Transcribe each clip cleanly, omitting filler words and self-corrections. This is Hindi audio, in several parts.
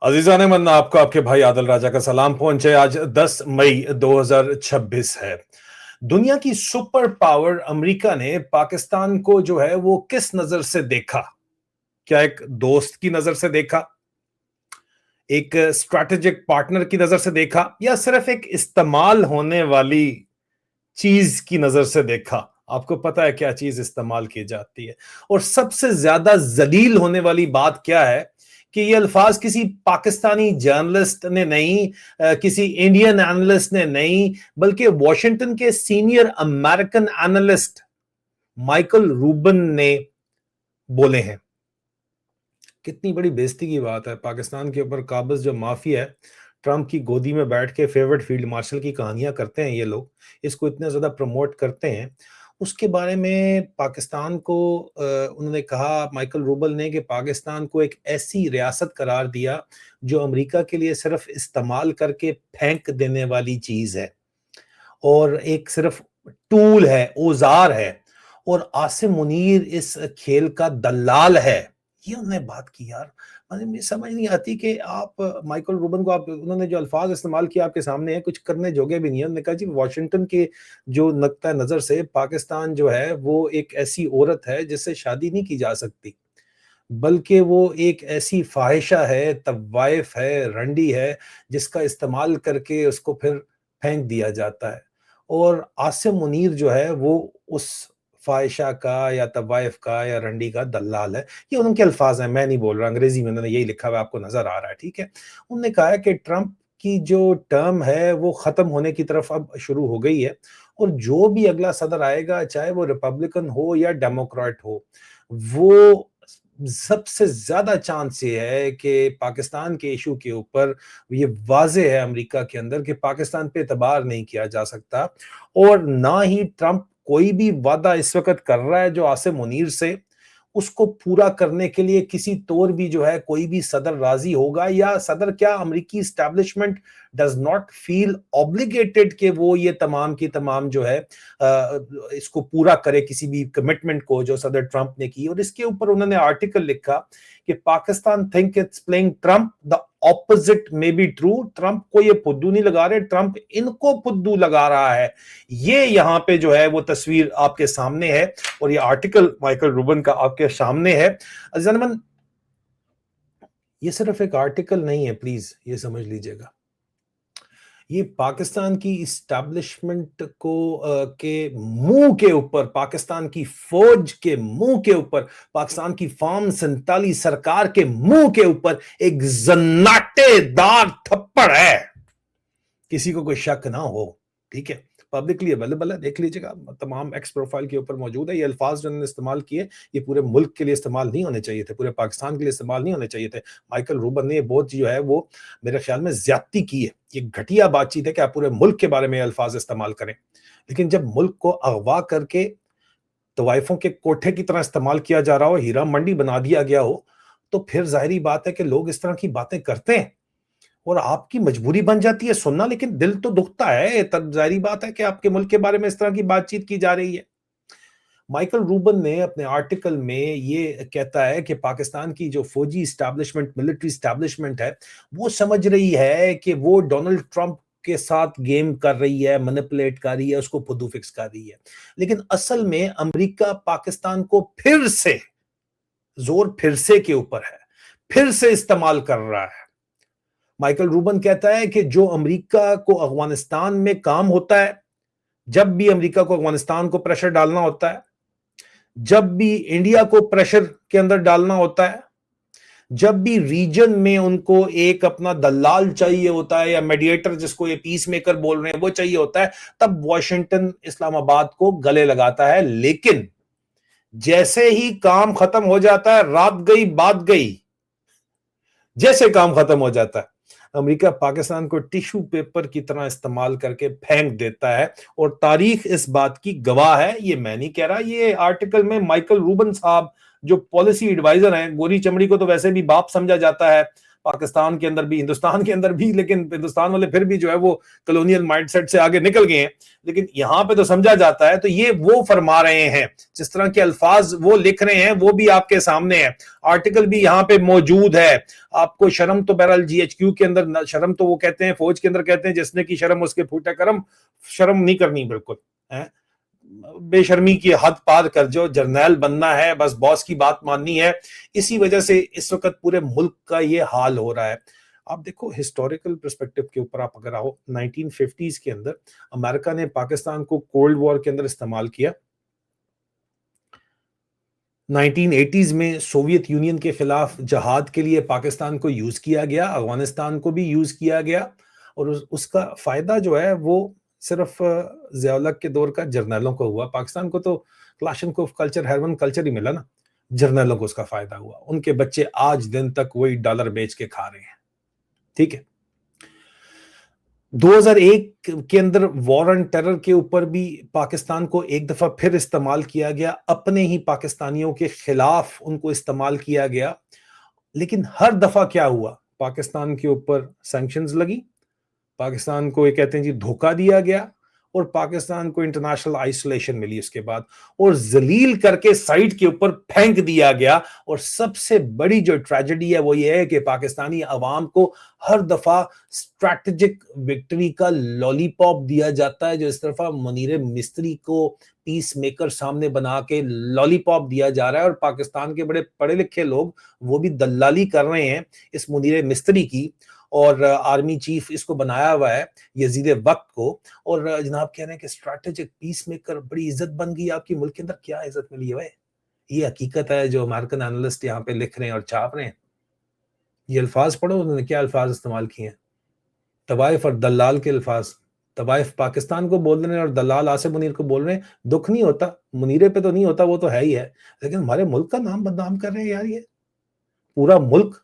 अजीजान मन आपको आपके भाई आदिल राजा का सलाम पहुंचे। आज 10 मई 2026 है। दुनिया की सुपर पावर अमेरिका ने पाकिस्तान को जो है वो किस नजर से देखा? क्या एक दोस्त की नजर से देखा, एक स्ट्रैटेजिक पार्टनर की नजर से देखा, या सिर्फ एक इस्तेमाल होने वाली चीज की नजर से देखा? आपको पता है क्या चीज इस्तेमाल की जाती है? और सबसे ज्यादा जलील होने वाली बात क्या है कि ये अल्फाज किसी पाकिस्तानी जर्नलिस्ट ने नहीं, किसी इंडियन एनालिस्ट ने नहीं, बल्कि वॉशिंगटन के senior American analyst Michael Rubin ने बोले हैं। कितनी बड़ी बेइज्जती की बात है। पाकिस्तान के ऊपर काबिज जो माफिया है, ट्रंप की गोदी में बैठ के फेवरेट फील्ड मार्शल की कहानियां करते हैं ये लोग, इसको इतने ज्यादा प्रमोट करते हैं। उसके बारे में पाकिस्तान को उन्होंने कहा, माइकल रूबल ने, कि पाकिस्तान को एक ऐसी रियासत करार दिया जो अमेरिका के लिए सिर्फ इस्तेमाल करके फेंक देने वाली चीज है और एक सिर्फ टूल है, औजार है, और आसिम मुनीर इस खेल का दलाल है। ये उन्होंने बात की यार। मुझे समझ नहीं आती कि आप माइकल रूबन को, आप उन्होंने जो अल्फाज इस्तेमाल किया आपके सामने है, कुछ करने जोगे भी नहीं है। उन्होंने कहा जी वाशिंगटन के जो नक्ता नजर से पाकिस्तान जो है वो एक ऐसी औरत है जिससे शादी नहीं की जा सकती, बल्कि वो एक ऐसी फाहिशा है, तवाइफ है, रंडी है, जिसका इस्तेमाल करके उसको फिर फेंक दिया जाता है। और आसिम मुनीर जो है वो उस फाहिशा का या तवाइफ का या रंडी का दलाल है। ये उनके अल्फाज हैं, मैं नहीं बोल रहा, अंग्रेजी में उन्होंने यही लिखा हुआ आपको नजर आ रहा है, ठीक है। उन्होंने कहा है कि ट्रंप की जो टर्म है वो खत्म होने की तरफ अब शुरू हो गई है, और जो भी अगला सदर आएगा, चाहे वो रिपब्लिकन हो या डेमोक्रेट हो, वो सबसे ज्यादा चांस ये है कि पाकिस्तान के इशू के ऊपर ये वाजे है अमेरिका के अंदर कि पाकिस्तान पे एतबार नहीं किया जा सकता। और ना ही ट्रंप कोई भी वादा इस वक्त कर रहा है जो आसिम मुनीर से, उसको पूरा करने के लिए किसी तौर भी जो है कोई भी सदर राजी होगा, या सदर क्या, अमेरिकी establishment does not feel obligated कि वो ये तमाम की तमाम जो है इसको पूरा करे, किसी भी कमिटमेंट को जो सदर ट्रंप ने की। और इसके ऊपर उन्होंने आर्टिकल लिखा कि Pakistan think it's playing Trump, the opposite may be true. Trump को ये फुद्दू नहीं लगा रहे, ट्रंप इनको फुद्दू लगा रहा है। ये यहां पे जो है वो तस्वीर आपके सामने है, और ये आर्टिकल माइकल रूबन का आपके सामने है। अज़ीज़ान, ये सिर्फ एक आर्टिकल नहीं है, प्लीज ये समझ लीजिएगा। ये पाकिस्तान की इस्टेब्लिशमेंट को के मुंह के ऊपर, पाकिस्तान की फौज के मुंह के ऊपर, पाकिस्तान की फार्म संताली सरकार के मुंह के ऊपर एक जन्नाटेदार थप्पड़ है, किसी को कोई शक ना हो, ठीक है। पब्लिकली अवेलेबल है, देख लीजिएगा, तमाम एक्स प्रोफाइल के ऊपर मौजूद है। ये अल्फाज जो उन्होंने इस्तेमाल किए, ये पूरे मुल्क के लिए इस्तेमाल नहीं होने चाहिए थे, पूरे पाकिस्तान के लिए इस्तेमाल नहीं होने चाहिए थे। माइकल रूबन ने ये बहुत जो है वो मेरे ख्याल में ज्यादती की है। ये घटिया बातचीत है कि आप पूरे मुल्क के बारे में अल्फाज इस्तेमाल करें, लेकिन जब मुल्क को अगवा करके तवाइफों के कोठे की तरह इस्तेमाल किया जा रहा हो, हीरा मंडी बना दिया गया हो, तो फिर जाहिर बात है कि लोग इस तरह की बातें करते हैं और आपकी मजबूरी बन जाती है सुनना। लेकिन दिल तो दुखता है, तब जाहिर बात है कि आपके मुल्क के बारे में इस तरह की बातचीत की जा रही है। माइकल रूबन ने अपने आर्टिकल में ये कहता है कि पाकिस्तान की जो फौजी स्टैब्लिशमेंट, मिलिट्री स्टैब्लिशमेंट है, वो समझ रही है कि वो डोनाल्ड ट्रंप के साथ गेम कर रही है, मैनिपुलेट कर रही है, उसको फुद्दू फिक्स कर रही है। लेकिन असल में अमेरिका पाकिस्तान को फिर से, जोर फिर से के ऊपर है, फिर से इस्तेमाल कर रहा है। माइकल रूबन कहता है कि जो अमेरिका को अफगानिस्तान में काम होता है, जब भी अमेरिका को अफगानिस्तान को प्रेशर डालना होता है, जब भी इंडिया को प्रेशर के अंदर डालना होता है, जब भी रीजन में उनको एक अपना दलाल चाहिए होता है या मीडिएटर, जिसको ये पीस मेकर बोल रहे हैं, वो चाहिए होता है, तब वॉशिंगटन इस्लामाबाद को गले लगाता है। लेकिन जैसे ही काम खत्म हो जाता है, रात गई बात गई, जैसे काम खत्म हो जाता है, अमेरिका पाकिस्तान को टिश्यू पेपर की तरह इस्तेमाल करके फेंक देता है। और तारीख इस बात की गवाह है। ये मैं नहीं कह रहा, ये आर्टिकल में माइकल रूबन साहब जो पॉलिसी एडवाइजर हैं, गोरी चमड़ी को तो वैसे भी बाप समझा जाता है पाकिस्तान के अंदर भी, हिंदुस्तान के अंदर भी, लेकिन हिंदुस्तान वाले फिर भी जो है वो कॉलोनियल माइंडसेट से आगे निकल गए हैं, लेकिन यहां पे तो समझा जाता है। तो ये वो फरमा रहे हैं, जिस तरह के अल्फाज वो लिख रहे हैं वो भी आपके सामने है, आर्टिकल भी यहां पे मौजूद है। आपको शर्म तो बहरहाल जीएचक्यू के अंदर, शर्म तो वो कहते हैं फौज के अंदर कहते हैं जिसने की शर्म उसके फूटे करम, शर्म नहीं करनी बिल्कुल है, बेशर्मी की हद पार कर जो जर्नैल बनना है, बस बॉस की बात माननी है। इसी वजह से इस वक्त पूरे मुल्क का ये हाल हो रहा है। आप देखो हिस्टोरिकल पर्सपेक्टिव के ऊपर आप अगर आओ, 1950s के अंदर अमेरिका ने पाकिस्तान को कोल्ड वॉर के अंदर इस्तेमाल किया। 1980s में सोवियत यूनियन के खिलाफ जहाद के लिए पाकिस्तान को यूज किया गया, अफगानिस्तान को भी यूज किया गया, और उसका फायदा जो है वो सिर्फ ज़िया-उल-हक के दौर का जर्नैलों को हुआ। पाकिस्तान को तो क्लाशनकोफ कल्चर, हेरवन कल्चर ही मिला ना, जर्नैलों को उसका फायदा हुआ। उनके बच्चे आज दिन तक वही डॉलर बेच के खा रहे हैं। ठीक है, 2001 के अंदर वॉर ऑन टेरर के ऊपर भी पाकिस्तान को एक दफा फिर इस्तेमाल किया गया, अपने ही पाकिस्तानियों के खिलाफ उनको इस्तेमाल किया गया। लेकिन हर दफा क्या हुआ, पाकिस्तान के ऊपर सैंक्शंस लगी, पाकिस्तान को ये कहते हैं जी धोखा दिया गया, और पाकिस्तान को इंटरनेशनल आइसोलेशन मिली उसके बाद, और जलील करके साइड के ऊपर फेंक दिया गया। और सबसे बड़ी जो ट्रेजेडी है वो ये है कि पाकिस्तानी अवाम को हर दफा स्ट्रैटेजिक विक्ट्री का लॉलीपॉप दिया जाता है, जो इस तरफा मुनीर मिस्त्री को पीस मेकर सामने बना के लॉलीपॉप दिया जा रहा है, और पाकिस्तान के बड़े पढ़े लिखे लोग वो भी दलाली कर रहे हैं इस मुनीर मिस्त्री की, और आर्मी चीफ इसको बनाया हुआ है यजीद वक्त को। और जनाब कह रहे हैं कि स्ट्रैटेजिक पीस मेकर बड़ी इज्जत बन गई आपकी मुल्क के अंदर। क्या इज्जत मिली है भाई? ये हकीकत है जो अमेरिकन एनालिस्ट यहाँ पे लिख रहे हैं और छाप रहे हैं। ये अल्फाज पढ़ो उन्होंने क्या अल्फाज इस्तेमाल किए हैं, तवाइफ और दलाल के अल्फाज। तवाइफ पाकिस्तान को बोल रहे हैं और दलाल आसिफ मुनीर को बोल रहे हैं। दुख नहीं होता, मुनीरे पे तो नहीं होता, वो तो है ही है, लेकिन हमारे मुल्क का नाम बदनाम कर रहे हैं यार। ये पूरा मुल्क,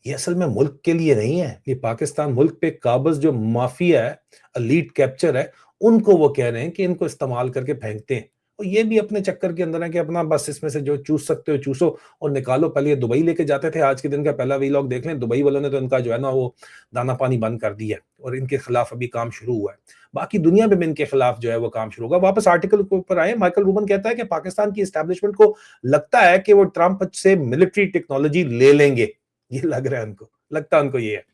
ये असल में मुल्क के लिए नहीं है, ये पाकिस्तान मुल्क पे काबिज जो माफिया है, एलीट कैप्चर है, उनको वो कह रहे हैं कि इनको इस्तेमाल करके फेंकते हैं। और ये भी अपने चक्कर के अंदर है कि अपना बस इसमें से जो चूस सकते हो चूसो और निकालो। पहले ये दुबई लेके जाते थे, आज के दिन का पहला वीलॉग देख लें, दुबई वालों ने तो इनका जो है ना वो दाना पानी बंद कर दिया है, और इनके खिलाफ अभी काम शुरू हुआ है। बाकी दुनिया में भी इनके खिलाफ जो है वो काम शुरू होगा। वापस आर्टिकल के ऊपर आए, माइकल रूबन कहता है कि पाकिस्तान की एस्टैब्लिशमेंट को लगता है कि वो ट्रंप से मिलिट्री टेक्नोलॉजी ले लेंगे। ये लग रहा है उनको, लगता है उनको ये है।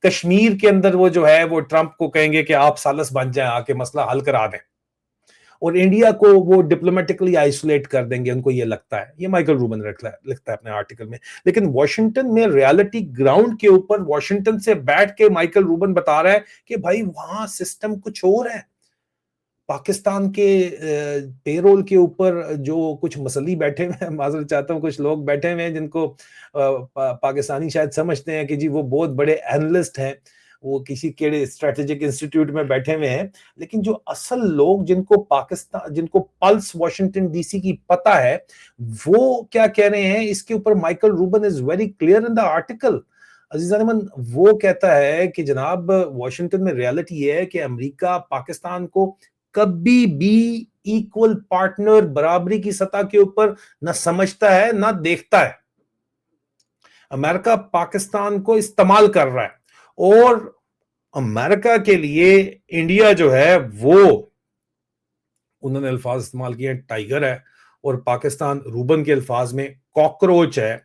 कश्मीर के अंदर वो जो है वो ट्रंप को कहेंगे कि आप सालस बन जाएं, आके मसला हल करा दें, और इंडिया को वो डिप्लोमेटिकली आइसोलेट कर देंगे, उनको ये लगता है। ये माइकल रूबन लिखता है अपने आर्टिकल में। लेकिन वॉशिंगटन में रियलिटी ग्राउंड के ऊपर वॉशिंगटन से बैठ के माइकल रूबन बता रहा है कि भाई वहां सिस्टम कुछ और है। पाकिस्तान के पेरोल के ऊपर जो कुछ मसली बैठे हुए हैं, माजरत चाहता हूँ, कुछ लोग बैठे हुए हैं जिनको पाकिस्तानी शायद समझते हैं कि जी वो बहुत बड़े एनालिस्ट हैं, वो किसी के स्ट्रेटेजिक इंस्टीट्यूट में बैठे हुए हैं। लेकिन जो असल लोग जिनको पल्स वॉशिंगटन डीसी की पता है, वो क्या कह रहे हैं इसके ऊपर, Michael Rubin is very clear in the article. Aziz, वो कहता है कि जनाब वॉशिंगटन में रियलिटी ये है कि अमेरिका पाकिस्तान को कभी भी इक्वल पार्टनर, बराबरी की सतह के ऊपर ना समझता है ना देखता है। अमेरिका पाकिस्तान को इस्तेमाल कर रहा है, और अमेरिका के लिए इंडिया जो है वो, उन्होंने अल्फाज इस्तेमाल किए टाइगर है, और पाकिस्तान रूबन के अल्फाज में कॉकरोच है,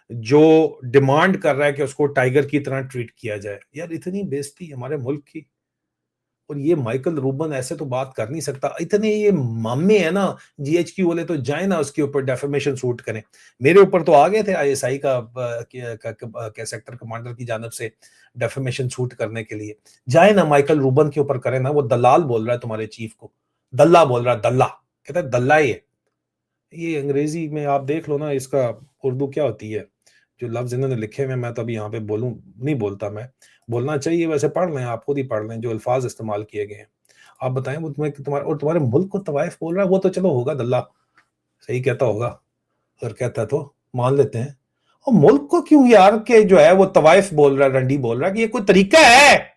जो डिमांड कर रहा है कि उसको टाइगर की तरह ट्रीट किया जाए। यार इतनी बेइज्जती हमारे मुल्क की, और ये माइकल रूबन ऐसे तो बात कर नहीं सकता। इतने ये मामे है ना जीएचक्यू वाले, तो जाए ना उसके ऊपर डेफेमेशन सूट करें। मेरे ऊपर तो आ गए थे आईएसआई का सेक्टर कमांडर की जानब से डेफेमेशन सूट करने के लिए। जाए ना माइकल रूबन के ऊपर करें ना। वो दलाल बोल रहा है तुम्हारे चीफ को, दल्ला बोल रहा है, दल्ला कहता है, दल्ला ये अंग्रेजी में आप देख लो ना, इसका उर्दू क्या होती है, जो लफ्ज इन्होंने लिखे हुए, मैं तो अभी यहाँ पे बोलूं नहीं बोलता, मैं बोलना चाहिए वैसे, पढ़ लें, आप खुद ही पढ़ लें जो अल्फाज इस्तेमाल किए गए हैं। आप बताएं वो तुम्हारे मुल्क को तवाइफ बोल रहा है, वो तो चलो होगा दल्ला, सही कहता होगा, अगर कहता है तो मान लेते हैं। और मुल्क को क्यों यार के जो है वो तवाइफ बोल रहा है, रंडी बोल रहा है, कि ये कोई तरीका है?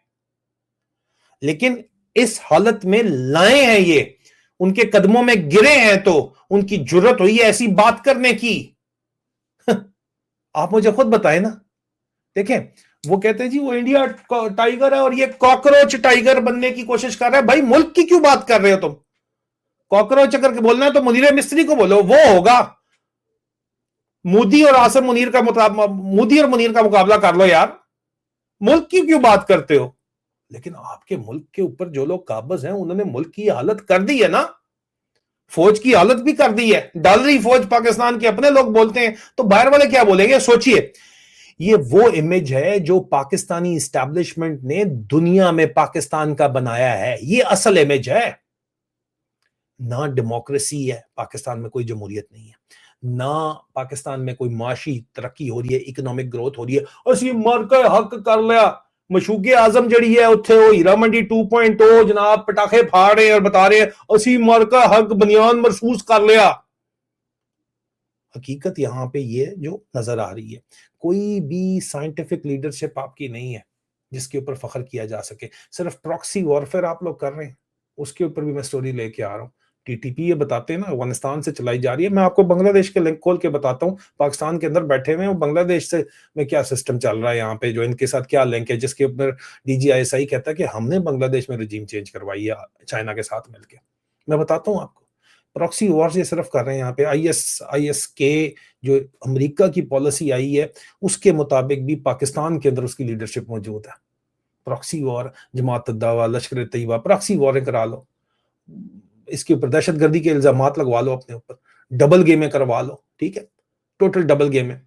लेकिन इस हालत में लाए हैं ये, उनके कदमों में गिरे हैं तो उनकी जुर्रत हुई है ऐसी बात करने की। आप मुझे खुद बताएं ना देखें, वो कहते हैं जी वो इंडिया टाइगर है और ये कॉकरोच टाइगर बनने की कोशिश कर रहा है। भाई मुल्क की क्यों बात कर रहे हो तुम? कॉकरोच अगर बोलना है तो मुनीर मिस्त्री को बोलो, वो होगा। मोदी और आसम मुनीर का मोदी और मुनीर का मुकाबला कर लो यार, मुल्क की क्यों बात करते हो? लेकिन आपके मुल्क के ऊपर जो लोग काबिज हैं उन्होंने मुल्क की हालत कर दी है ना, फौज की हालत भी कर दी है। डाल रही फौज पाकिस्तान के अपने लोग बोलते हैं तो बाहर वाले क्या बोलेंगे? सोचिए, ये वो इमेज है जो पाकिस्तानी इस्टेब्लिशमेंट ने दुनिया में पाकिस्तान का बनाया है। ये असल इमेज है। ना डेमोक्रेसी है पाकिस्तान में, कोई जमहूरियत नहीं है, ना पाकिस्तान में कोई माशी तरक्की हो रही है, इकोनॉमिक ग्रोथ हो रही है। असी मर के हक कर लिया, मशूके आजम जड़ी है उत्थे वो हीरा मंडी 2.0 जनाब पटाखे फाड़ रहे हैं और बता रहे हैं असी मर का हक बनियान महसूस कर लिया। हकीकत यहां पे ये जो नजर आ रही है, कोई भी साइंटिफिक लीडरशिप आपकी नहीं है जिसके ऊपर फख्र किया जा सके। सिर्फ प्रॉक्सी वॉरफेयर आप लोग कर रहे हैं। उसके ऊपर भी मैं स्टोरी लेके आ रहा हूँ। टीटीपी ये बताते हैं ना अफगानिस्तान से चलाई जा रही है। मैं आपको बांग्लादेश के लिंक खोल के बताता हूँ। पाकिस्तान के अंदर बैठे हुए हैं, बांग्लादेश से में क्या सिस्टम चल रहा है यहाँ पे, जो इनके साथ क्या लिंक है, जिसके ऊपर डीजीआईएसआई कहता है कि हमने बांग्लादेश में रजीम चेंज करवाई है चाइना के साथ मिलकर। मैं बताता हूँ आपको, प्रॉक्सी वॉर ये सिर्फ कर रहे हैं यहाँ पे। आईएस के जो अमेरिका की पॉलिसी आई है उसके मुताबिक भी पाकिस्तान के अंदर उसकी लीडरशिप मौजूद है। प्रॉक्सी वॉर, जमात दावा, लश्कर तैयबा, प्रॉक्सी वॉर करा लो, इसके ऊपर दहशतगर्दी के इल्जाम लगवा लो अपने ऊपर, डबल गेमें करवा लो, ठीक है, टोटल डबल गेमें।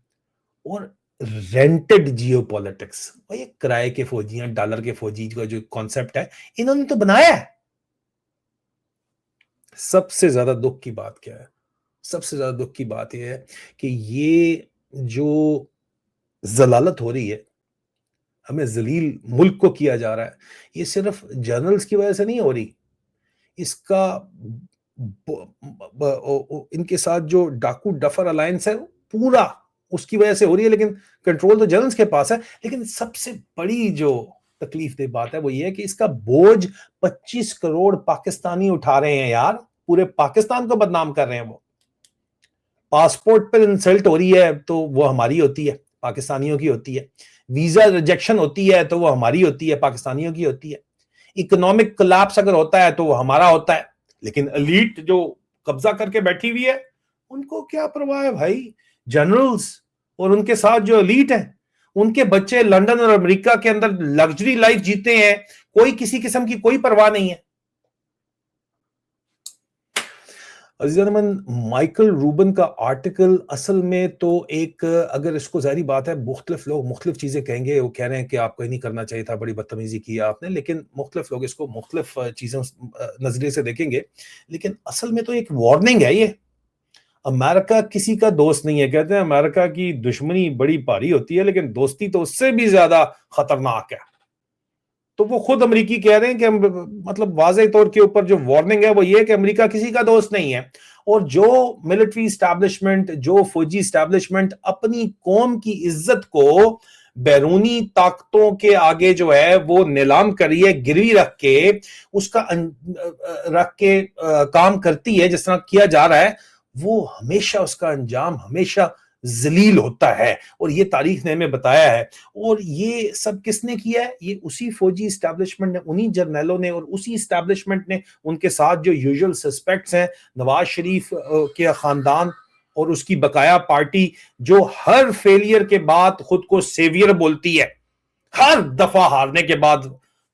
और रेंटेड जियो पॉलिटिक्स, ये किराए के फौजियां, डॉलर के फौजी का जो कॉन्सेप्ट है इन्होंने तो बनाया है। सबसे ज्यादा दुख की बात क्या है? सबसे ज्यादा दुख की बात यह है कि ये जो जलालत हो रही है, हमें जलील मुल्क को किया जा रहा है, ये सिर्फ जर्नल्स की वजह से नहीं हो रही। इसका इनके साथ जो डाकू डफर अलायंस है पूरा उसकी वजह से हो रही है। लेकिन कंट्रोल तो जर्नल्स के पास है। लेकिन सबसे बड़ी जो तकलीफ दे बात है वो ये है कि इसका बोझ 25 करोड़ पाकिस्तानी उठा रहे हैं यार। पूरे पाकिस्तान को बदनाम कर रहे हैं वो। पासपोर्ट पर इंसल्ट हो रही है तो वो हमारी होती है, पाकिस्तानियों की होती है। वीजा रिजेक्शन होती है तो वो हमारी होती है, पाकिस्तानियों की होती है। इकोनॉमिक कोलैप्स अगर होता है तो वो हमारा होता है। लेकिन एलीट जो कब्जा करके बैठी हुई है उनको क्या परवाह है भाई? जनरल्स और उनके साथ जो एलीट है उनके बच्चे लंदन और अमेरिका के अंदर लग्जरी लाइफ जीते हैं, कोई किसी किस्म की कोई परवाह नहीं है। अजीज़-ए-रहमान, माइकल रूबन का आर्टिकल असल में तो एक, अगर इसको ज़ाहिर बात है मुख्तलिफ लोग मुख्तलिफ चीज़ें कहेंगे, वो कह रहे हैं कि आपको ये नहीं करना चाहिए था, बड़ी बदतमीजी की आपने, लेकिन मुख्तलिफ लोग इसको मुख्तलिफ चीज़ों नज़रिए से देखेंगे। लेकिन असल में तो एक वार्निंग है ये। अमेरिका किसी का दोस्त नहीं है। कहते हैं अमेरिका की दुश्मनी बड़ी भारी होती है लेकिन दोस्ती तो उससे भी ज्यादा खतरनाक है। तो वो खुद अमेरिकी कह रहे हैं कि मतलब वाज़ेह तौर के ऊपर जो वार्निंग है वो ये है कि अमेरिका किसी का दोस्त नहीं है। और जो मिलिट्री स्टैब्लिशमेंट, जो फौजी स्टैब्लिशमेंट अपनी कौम की इज्जत को बैरूनी ताकतों के आगे जो है वो नीलाम करिए, गिरवी रख के उसका रख के काम करती है जिस तरह किया जा रहा है, वो हमेशा उसका अंजाम हमेशा जलील होता है। और ये तारीख ने हमें बताया है। और ये सब किसने किया है? ये उसी फौजी स्टैब्लिशमेंट ने, उन्हीं जर्नलों ने और उसी स्टैब्लिशमेंट ने, उनके साथ जो यूजुअल सस्पेक्ट्स हैं, नवाज शरीफ के खानदान और उसकी बकाया पार्टी जो हर फेलियर के बाद खुद को सेवियर बोलती है, हर दफा हारने के बाद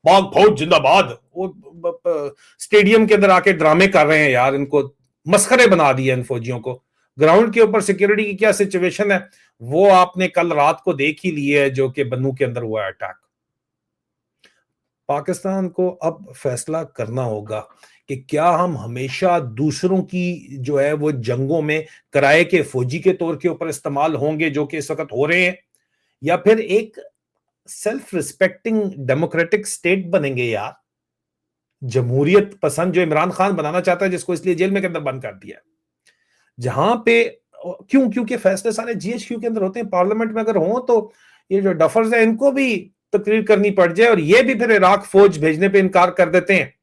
पाक फौज जिंदाबाद, वो स्टेडियम के अंदर आके ड्रामे कर रहे हैं यार। इनको मस्खरे बना दिया इन फौजियों को। ग्राउंड के ऊपर सिक्योरिटी की क्या सिचुएशन है वो आपने कल रात को देख ही लिया है, जो कि बन्नू के अंदर हुआ अटैक। पाकिस्तान को अब फैसला करना होगा कि क्या हम हमेशा दूसरों की जो है वो जंगों में किराए के फौजी के तौर के ऊपर इस्तेमाल होंगे जो कि इस वक्त हो रहे हैं, या फिर एक सेल्फ रिस्पेक्टिंग डेमोक्रेटिक स्टेट बनेंगे यार। जमहूरियत पसंद जो इमरान खान बनाना चाहता है, जिसको इसलिए जेल में के अंदर बंद कर दिया, जहां पे क्योंकि फैसले सारे जीएचक्यू के अंदर होते हैं। पार्लियामेंट में अगर हो तो ये जो डफर्स है इनको भी तकरीर करनी पड़ जाए और ये भी फिर इराक फौज भेजने पे इनकार कर देते हैं।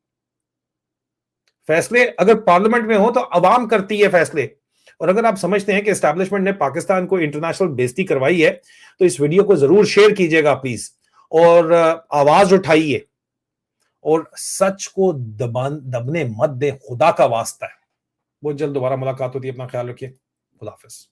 फैसले अगर पार्लियामेंट में हो तो अवाम करती है फैसले, और अगर आप समझते हैं कि एस्टैब्लिशमेंट ने पाकिस्तान को इंटरनेशनल बेइज्जती करवाई है, तो इस वीडियो को जरूर शेयर कीजिएगा प्लीज, और आवाज उठाइए और सच को दबने मत दे, खुदा का वास्ता है। बहुत जल्द दोबारा मुलाकात होती है, अपना ख्याल रखिए, खुदा हाफिज।